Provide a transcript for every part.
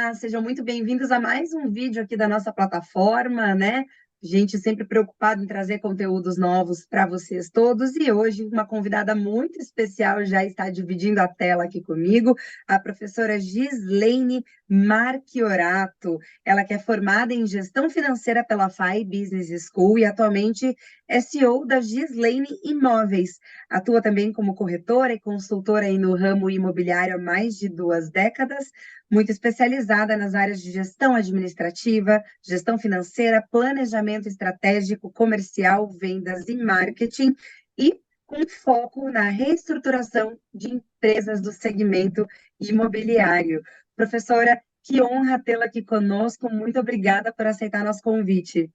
Olá, sejam muito bem-vindos a mais um vídeo aqui da nossa plataforma, né? Gente sempre preocupada em trazer conteúdos novos para vocês todos, e hoje uma convidada muito especial já está dividindo a tela aqui comigo, a professora Gislaine Marchiorato. Ela que é formada em Gestão Financeira pela FAI Business School e atualmente é CEO da Gislaine Imóveis. Atua também como corretora e consultora aí no ramo imobiliário há mais de 2 décadas, muito especializada nas áreas de gestão administrativa, gestão financeira, planejamento estratégico, comercial, vendas e marketing, e com foco na reestruturação de empresas do segmento imobiliário. Professora, que honra tê-la aqui conosco. Muito obrigada por aceitar nosso convite.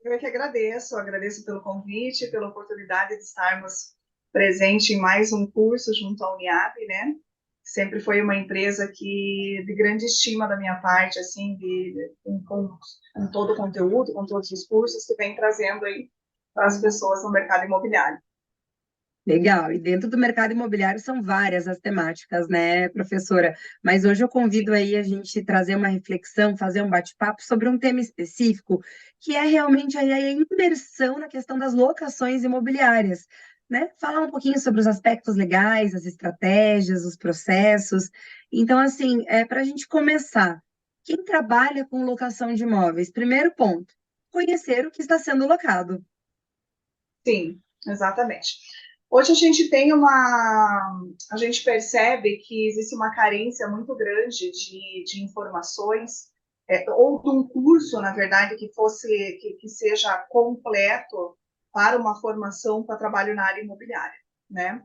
Eu é que agradeço pelo convite, pela oportunidade de estarmos presentes em mais um curso junto à Uniab, né? Sempre foi uma empresa de grande estima da minha parte, assim, com todo o conteúdo, com todos os cursos que vem trazendo aí para as pessoas no mercado imobiliário. Legal, e dentro do mercado imobiliário são várias as temáticas, né, professora? Mas hoje eu convido aí a gente trazer uma reflexão, fazer um bate-papo sobre um tema específico, que é realmente aí a imersão na questão das locações imobiliárias, né? Falar um pouquinho sobre os aspectos legais, as estratégias, os processos. Então, assim, para a gente começar, quem trabalha com locação de imóveis, primeiro ponto, conhecer o que está sendo locado. Sim, exatamente. Hoje a gente percebe que existe uma carência muito grande de informações, ou de um curso, na verdade, que seja completo para uma formação para trabalho na área imobiliária, né?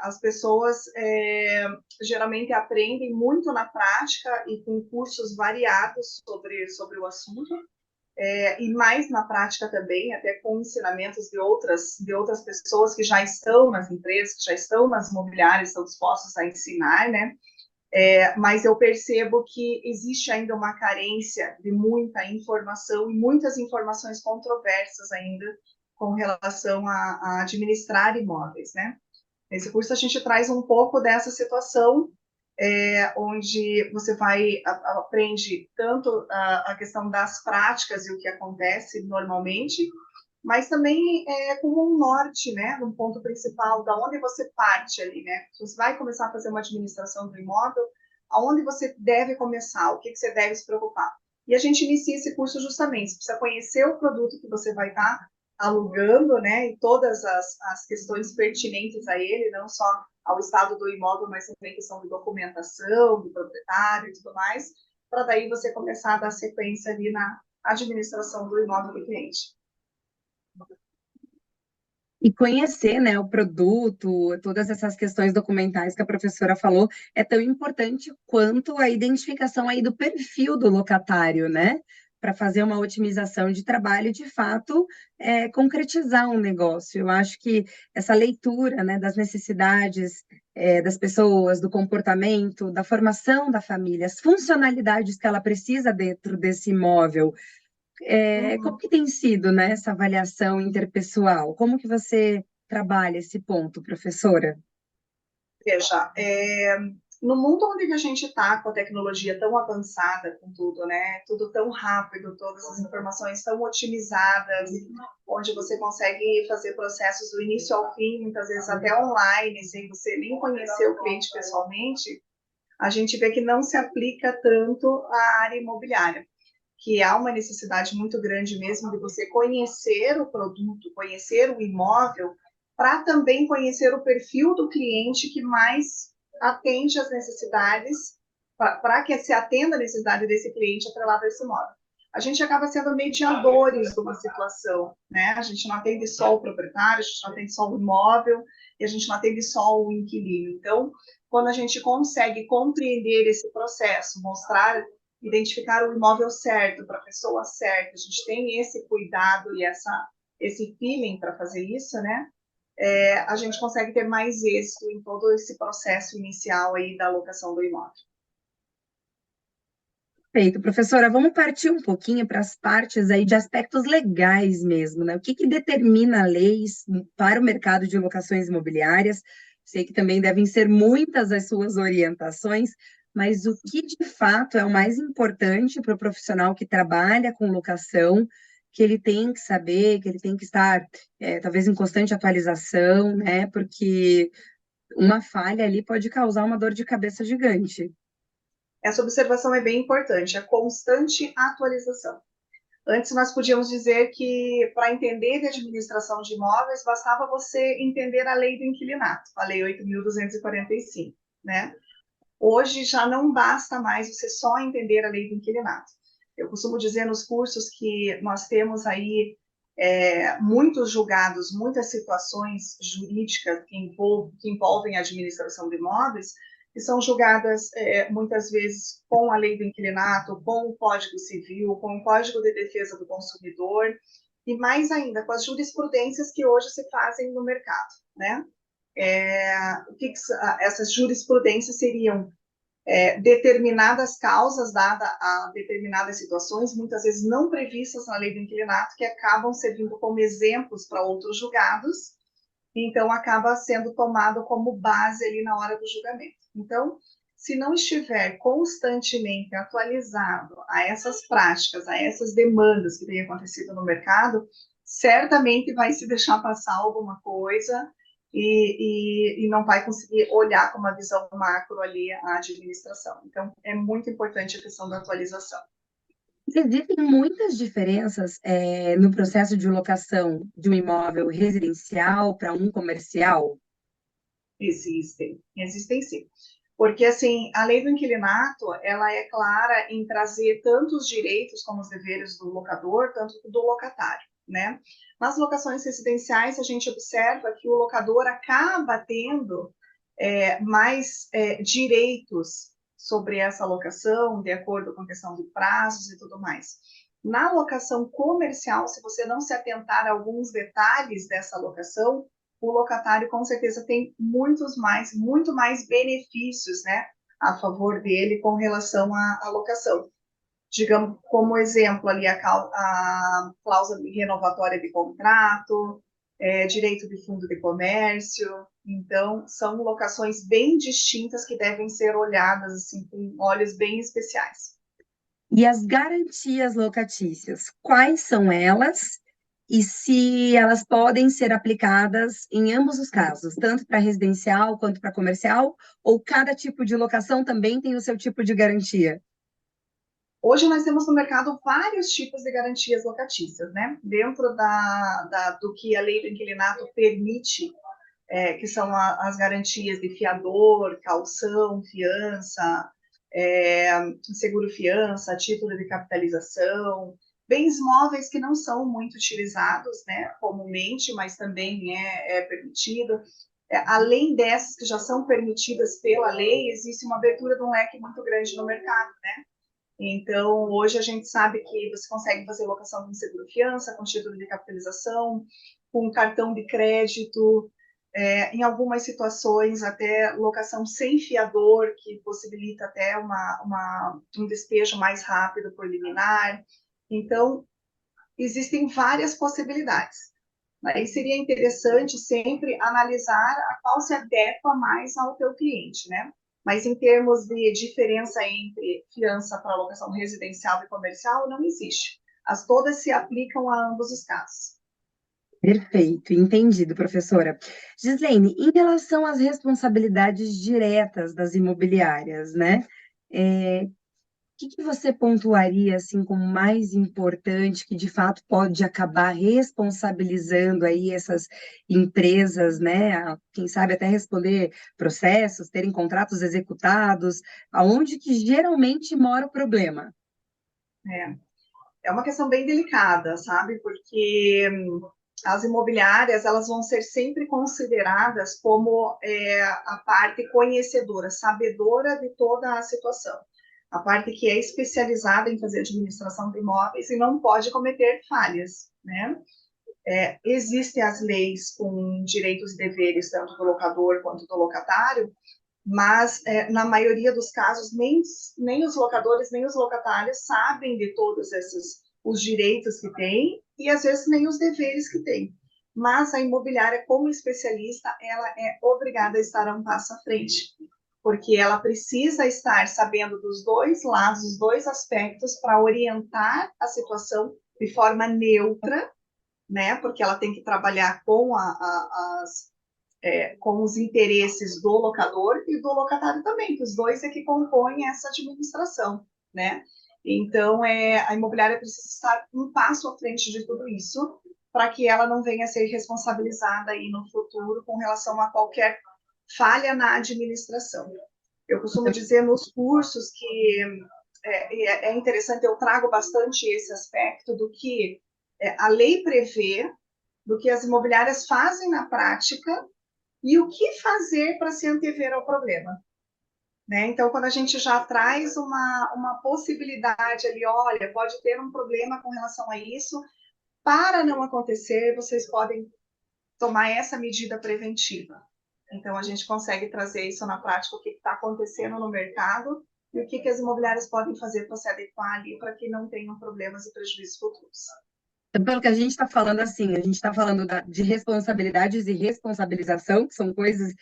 As pessoas geralmente aprendem muito na prática e com cursos variados sobre o assunto, e mais na prática também, até com ensinamentos de outras pessoas que já estão nas empresas, que já estão nas imobiliárias, estão dispostos a ensinar, né? Mas eu percebo que existe ainda uma carência de muita informação e muitas informações controversas ainda com relação a administrar imóveis, né? Nesse curso a gente traz um pouco dessa situação, onde você aprende tanto a questão das práticas e o que acontece normalmente, mas também como um norte, né, um ponto principal, da onde você parte ali, né? Se você vai começar a fazer uma administração do imóvel, aonde você deve começar, o que você deve se preocupar. E a gente inicia esse curso justamente, você precisa conhecer o produto que você vai estar alugando, né, e todas as questões pertinentes a ele, não só ao estado do imóvel, mas também questão de documentação, do proprietário e tudo mais, para daí você começar a dar sequência ali na administração do imóvel do cliente. E conhecer, né, o produto, todas essas questões documentais que a professora falou, é tão importante quanto a identificação aí do perfil do locatário, né? Para fazer uma otimização de trabalho e, de fato, concretizar um negócio. Eu acho que essa leitura, né, das necessidades, das pessoas, do comportamento, da formação da família, as funcionalidades que ela precisa dentro desse imóvel, como Uhum. que tem sido, né, essa avaliação interpessoal? Como que você trabalha esse ponto, professora? Veja, no mundo onde a gente está com a tecnologia tão avançada, com tudo, né? Tudo tão rápido, todas as informações tão otimizadas, onde você consegue fazer processos do início ao fim, muitas vezes até online, sem você nem conhecer o cliente pessoalmente, a gente vê que não se aplica tanto à área imobiliária, que há uma necessidade muito grande mesmo de você conhecer o produto, conhecer o imóvel, para também conhecer o perfil do cliente que mais atende às necessidades, para que se atenda a necessidade desse cliente atrelado a esse imóvel. A gente acaba sendo mediadores de uma situação, né? A gente não atende só o proprietário, a gente não atende só o imóvel, e a gente não atende só o inquilino. Então, quando a gente consegue compreender esse processo, mostrar, identificar o imóvel certo para a pessoa certa, a gente tem esse cuidado e esse feeling para fazer isso, né? A gente consegue ter mais êxito em todo esse processo inicial aí da locação do imóvel. Perfeito, professora, vamos partir um pouquinho para as partes aí de aspectos legais mesmo, né? O que que determina leis para o mercado de locações imobiliárias? Sei que também devem ser muitas as suas orientações, mas o que de fato é o mais importante para o profissional que trabalha com locação, que ele tem que saber, que ele tem que estar, talvez, em constante atualização, né? Porque uma falha ali pode causar uma dor de cabeça gigante. Essa observação é bem importante, a constante atualização. Antes nós podíamos dizer que para entender de administração de imóveis bastava você entender a lei do inquilinato, a lei 8.245, né? Hoje já não basta mais você só entender a lei do inquilinato. Eu costumo dizer nos cursos que nós temos aí muitos julgados, muitas situações jurídicas que envolvem a administração de imóveis, que são julgadas muitas vezes com a lei do inquilinato, com o Código Civil, com o Código de Defesa do Consumidor, e mais ainda com as jurisprudências que hoje se fazem no mercado, né? Essas jurisprudências seriam determinadas causas dadas a determinadas situações, muitas vezes não previstas na lei do inquilinato, que acabam servindo como exemplos para outros julgados, então acaba sendo tomado como base ali na hora do julgamento. Então, se não estiver constantemente atualizado a essas práticas, a essas demandas que têm acontecido no mercado, certamente vai se deixar passar alguma coisa e não vai conseguir olhar com uma visão macro ali a administração. Então, é muito importante a questão da atualização. Existem muitas diferenças, no processo de locação de um imóvel residencial para um comercial? Existem sim. Porque, assim, a lei do inquilinato, ela é clara em trazer tanto os direitos como os deveres do locador, tanto do locatário, né? Nas locações residenciais, a gente observa que o locador acaba tendo mais direitos sobre essa locação, de acordo com a questão de prazos e tudo mais. Na locação comercial, se você não se atentar a alguns detalhes dessa locação, o locatário com certeza tem muito mais benefícios, né, a favor dele com relação à locação. Digamos, como exemplo ali a cláusula renovatória de contrato, direito de fundo de comércio. Então, são locações bem distintas que devem ser olhadas assim com olhos bem especiais. E as garantias locatícias, quais são elas e se elas podem ser aplicadas em ambos os casos, tanto para residencial quanto para comercial, ou cada tipo de locação também tem o seu tipo de garantia? Hoje nós temos no mercado vários tipos de garantias locatícias, né? Dentro do que a lei do inquilinato permite, que são as garantias de fiador, calção, fiança, seguro-fiança, título de capitalização, bens móveis que não são muito utilizados, né, comumente, mas também é permitido. Além dessas que já são permitidas pela lei, existe uma abertura de um leque muito grande no mercado, né? Então, hoje a gente sabe que você consegue fazer locação com seguro-fiança, com título de capitalização, com cartão de crédito, em algumas situações até locação sem fiador, que possibilita até um despejo mais rápido por liminar. Então, existem várias possibilidades. Aí seria interessante sempre analisar a qual se adequa mais ao teu cliente, né? Mas em termos de diferença entre fiança para locação residencial e comercial, não existe. As todas se aplicam a ambos os casos. Perfeito, entendido, professora. Gislene, em relação às responsabilidades diretas das imobiliárias, né? O que você pontuaria assim como mais importante que de fato pode acabar responsabilizando aí essas empresas, né? Quem sabe até responder processos, terem contratos executados, aonde que geralmente mora o problema? É uma questão bem delicada, sabe? Porque as imobiliárias elas vão ser sempre consideradas como a parte conhecedora, sabedora de toda a situação. A parte que é especializada em fazer administração de imóveis e não pode cometer falhas, né? Existem as leis com direitos e deveres tanto do locador quanto do locatário, mas na maioria dos casos nem os locadores nem os locatários sabem de todos os direitos que têm e às vezes nem os deveres que têm. Mas a imobiliária, como especialista, ela é obrigada a estar um passo à frente, porque ela precisa estar sabendo dos dois lados, dos dois aspectos, para orientar a situação de forma neutra, né? Porque ela tem que trabalhar com os interesses do locador e do locatário também, que os dois é que compõem essa administração, né? Então, a imobiliária precisa estar um passo à frente de tudo isso, para que ela não venha a ser responsabilizada aí no futuro com relação a qualquer falha na administração. Eu costumo dizer nos cursos que é interessante, eu trago bastante esse aspecto do que a lei prevê, do que as imobiliárias fazem na prática e o que fazer para se antever ao problema. Né? Então, quando a gente já traz uma possibilidade ali, olha, pode ter um problema com relação a isso, para não acontecer, vocês podem tomar essa medida preventiva. Então, a gente consegue trazer isso na prática, o que está acontecendo no mercado e o que as imobiliárias podem fazer para se adequar ali, para que não tenham problemas e prejuízos futuros. Então, pelo que a gente está falando, assim, a gente está falando de responsabilidades e responsabilização, que são coisas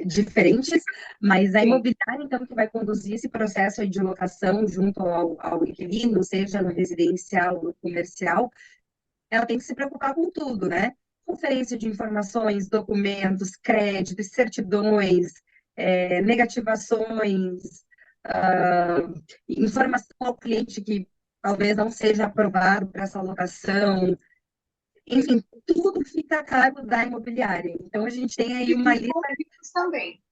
diferentes, mas a Sim. imobiliária, então, que vai conduzir esse processo aí de locação junto ao inquilino, seja no residencial ou no comercial, ela tem que se preocupar com tudo, né? Conferência de informações, documentos, créditos, certidões, negativações, informação ao cliente que talvez não seja aprovado para essa locação, enfim, tudo fica a cargo da imobiliária. Então, a gente tem aí uma E lista. conflitos também.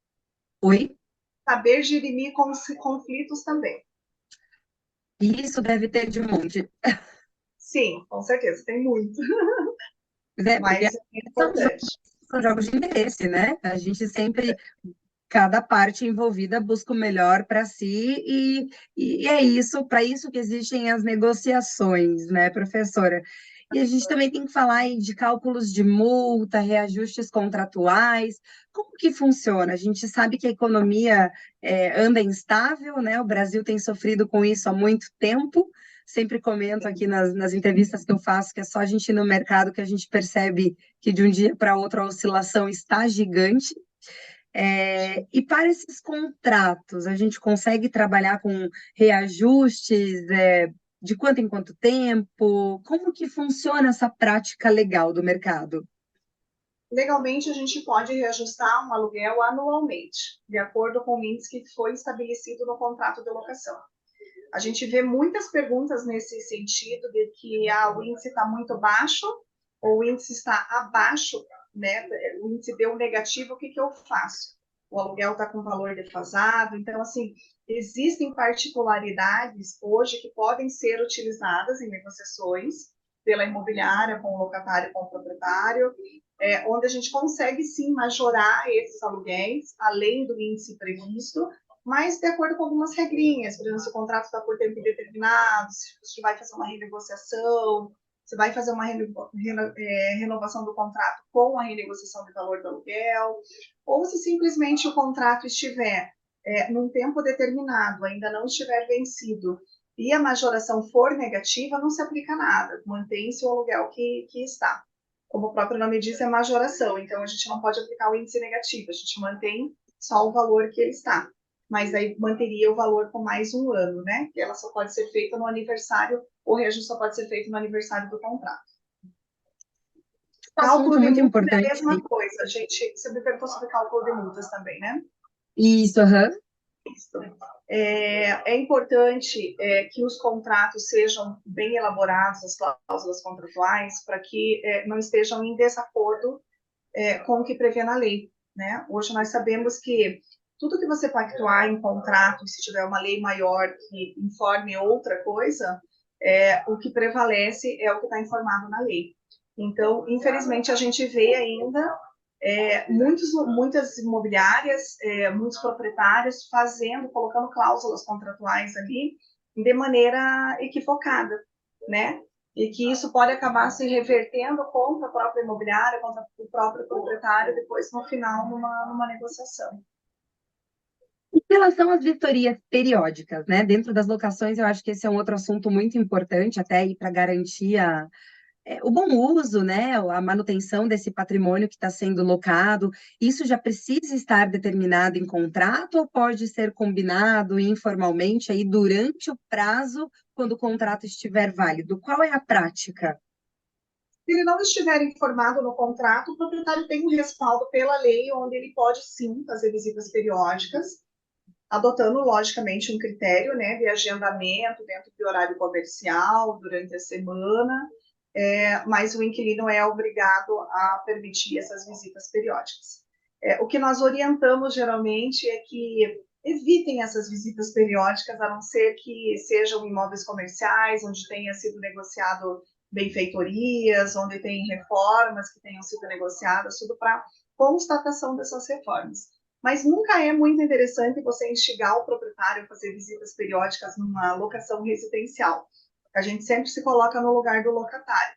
Oi? Saber gerir conflitos também. E isso deve ter de um monte. Sim, com certeza, tem muito. Porque Mas é importante. são jogos de interesse, né? A gente sempre, cada parte envolvida busca o melhor para si, e é isso, para isso que existem as negociações, né, professora? E a gente também tem que falar aí de cálculos de multa, reajustes contratuais, como que funciona? A gente sabe que a economia anda instável, né? O Brasil tem sofrido com isso há muito tempo. Sempre comento aqui nas entrevistas que eu faço que é só a gente ir no mercado que a gente percebe que de um dia para outro a oscilação está gigante. E para esses contratos, a gente consegue trabalhar com reajustes, de quanto em quanto tempo? Como que funciona essa prática legal do mercado? Legalmente, a gente pode reajustar um aluguel anualmente, de acordo com o índice que foi estabelecido no contrato de locação. A gente vê muitas perguntas nesse sentido de que o índice está muito baixo ou o índice está abaixo, né? O índice deu negativo, o que eu faço? O aluguel está com valor defasado. Então, assim, existem particularidades hoje que podem ser utilizadas em negociações pela imobiliária com o locatário, com o proprietário, onde a gente consegue sim majorar esses aluguéis, além do índice previsto, mas de acordo com algumas regrinhas, por exemplo, se o contrato está por tempo indeterminado, se você vai fazer uma renegociação, se vai fazer uma renovação do contrato com a renegociação do valor do aluguel, ou se simplesmente o contrato estiver num tempo determinado, ainda não estiver vencido, e a majoração for negativa, não se aplica nada, mantém-se o aluguel que está. Como o próprio nome diz, é majoração, então a gente não pode aplicar o índice negativo, a gente mantém só o valor que ele está. Mas aí manteria o valor por mais um ano, né? Que ela só pode ser feita no aniversário, o reajuste só pode ser feito no aniversário do contrato. Um Cálculo assunto de muito multas é a importante. mesma coisa, gente. Você me perguntou sobre cálculo de multas também, né? Isso, aham. É importante que os contratos sejam bem elaborados, as cláusulas contratuais, para que não estejam em desacordo com o que prevê na lei. Né? Hoje nós sabemos que tudo que você pactuar em contrato, se tiver uma lei maior que informe outra coisa, o que prevalece é o que está informado na lei. Então, infelizmente, a gente vê ainda muitas imobiliárias, muitos proprietários colocando cláusulas contratuais ali de maneira equivocada, né? E que isso pode acabar se revertendo contra a própria imobiliária, contra o próprio proprietário, depois no final, numa negociação. Em relação às vistorias periódicas, né? Dentro das locações, eu acho que esse é um outro assunto muito importante, até aí para garantir o bom uso, né, a manutenção desse patrimônio que está sendo locado, isso já precisa estar determinado em contrato ou pode ser combinado informalmente aí durante o prazo, quando o contrato estiver válido? Qual é a prática? Se ele não estiver informado no contrato, o proprietário tem um respaldo pela lei, onde ele pode sim fazer visitas periódicas, adotando, logicamente, um critério, né, de agendamento dentro do horário comercial, durante a semana, mas o inquilino é obrigado a permitir essas visitas periódicas. O que nós orientamos, geralmente, é que evitem essas visitas periódicas, a não ser que sejam imóveis comerciais, onde tenha sido negociado benfeitorias, onde tem reformas que tenham sido negociadas, tudo para constatação dessas reformas. Mas nunca é muito interessante você instigar o proprietário a fazer visitas periódicas numa locação residencial. A gente sempre se coloca no lugar do locatário.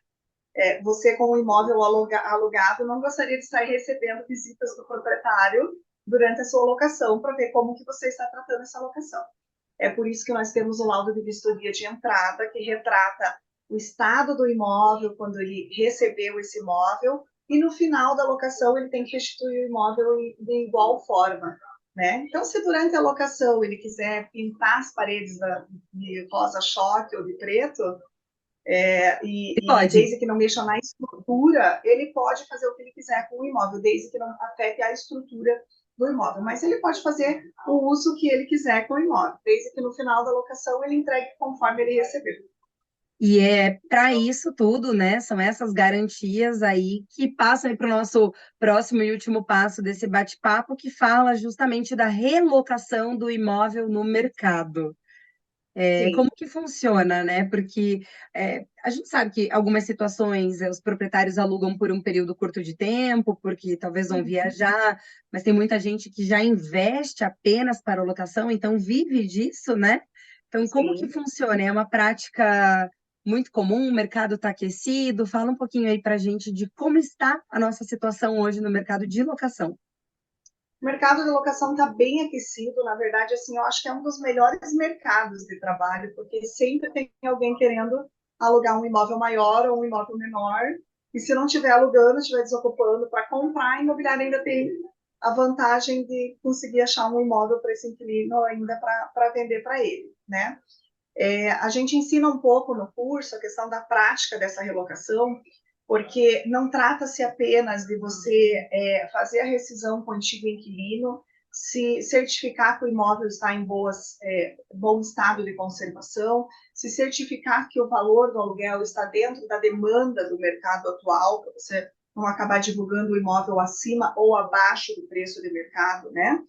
Você, com o imóvel alugado, não gostaria de estar recebendo visitas do proprietário durante a sua locação para ver como que você está tratando essa locação. É por isso que nós temos o laudo de vistoria de entrada, que retrata o estado do imóvel quando ele recebeu esse imóvel, e no final da locação ele tem que restituir o imóvel de igual forma. Né? Então, se durante a locação ele quiser pintar as paredes de rosa choque ou de preto, e Pode. desde que não mexa na estrutura, ele pode fazer o que ele quiser com o imóvel, desde que não afete a estrutura do imóvel. Mas ele pode fazer o uso que ele quiser com o imóvel, desde que no final da locação ele entregue conforme ele recebeu. E é para isso tudo, né? São essas garantias aí que passam para o nosso próximo e último passo desse bate-papo, que fala justamente da relocação do imóvel no mercado. Como Sim. que funciona, né? Porque a gente sabe que algumas situações os proprietários alugam por um período curto de tempo, porque talvez vão viajar, mas tem muita gente que já investe apenas para a locação, então vive disso, né? Então, como que Sim. funciona? É uma prática muito comum, o mercado está aquecido? Fala um pouquinho aí para a gente de como está a nossa situação hoje no mercado de locação. O mercado de locação está bem aquecido, na verdade, assim, eu acho que é um dos melhores mercados de trabalho, porque sempre tem alguém querendo alugar um imóvel maior ou um imóvel menor, e se não estiver alugando, estiver desocupando para comprar, a imobiliária ainda tem a vantagem de conseguir achar um imóvel para esse inquilino ainda para vender para ele, né? A gente ensina um pouco no curso a questão da prática dessa relocação, porque não trata-se apenas de você fazer a rescisão com o antigo inquilino, se certificar que o imóvel está em bom estado de conservação, se certificar que o valor do aluguel está dentro da demanda do mercado atual, para você não acabar divulgando o imóvel acima ou abaixo do preço de mercado, né?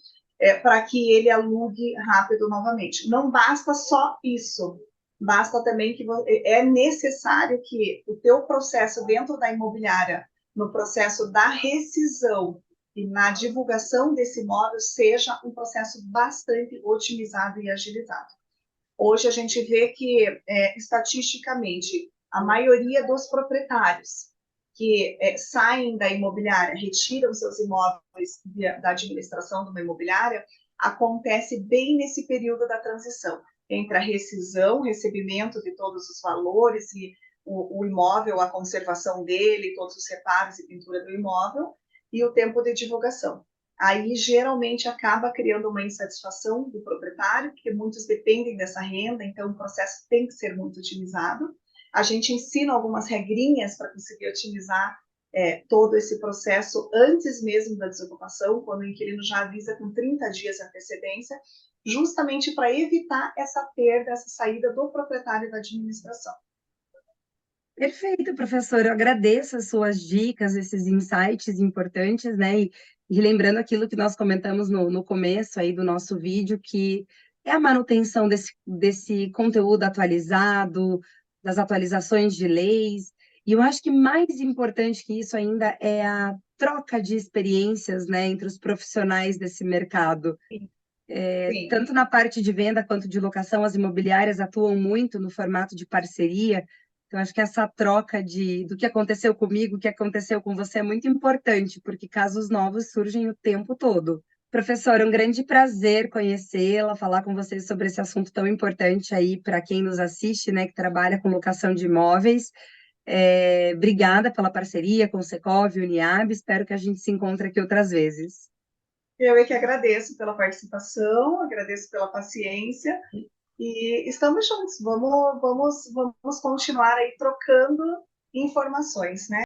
Para que ele alugue rápido novamente. Não basta só isso, basta também que é necessário que o teu processo dentro da imobiliária, no processo da rescisão e na divulgação desse imóvel, seja um processo bastante otimizado e agilizado. Hoje a gente vê que, estatisticamente, a maioria dos proprietários que saem da imobiliária, retiram seus imóveis da administração de uma imobiliária, acontece bem nesse período da transição, entre a rescisão, recebimento de todos os valores e o imóvel, a conservação dele, todos os reparos e pintura do imóvel, e o tempo de divulgação. Aí, geralmente, acaba criando uma insatisfação do proprietário, porque muitos dependem dessa renda, então o processo tem que ser muito otimizado. A gente ensina algumas regrinhas para conseguir otimizar todo esse processo antes mesmo da desocupação, quando o inquilino já avisa com 30 dias de antecedência, justamente para evitar essa perda, essa saída do proprietário da administração. Perfeito, professor. Eu agradeço as suas dicas, esses insights importantes, né? E lembrando aquilo que nós comentamos no começo aí do nosso vídeo, que é a manutenção desse conteúdo atualizado, das atualizações de leis. E eu acho que mais importante que isso ainda é a troca de experiências, né, entre os profissionais desse mercado. Sim, sim. Tanto na parte de venda quanto de locação, as imobiliárias atuam muito no formato de parceria. Então, acho que essa troca do que aconteceu comigo, o que aconteceu com você é muito importante, porque casos novos surgem o tempo todo. Professora, um grande prazer conhecê-la, falar com vocês sobre esse assunto tão importante aí para quem nos assiste, né, que trabalha com locação de imóveis. Obrigada pela parceria com o Secov e o Uniab. Espero que a gente se encontre aqui outras vezes. Eu é que agradeço pela participação, agradeço pela paciência e estamos juntos. Vamos continuar aí trocando informações, né?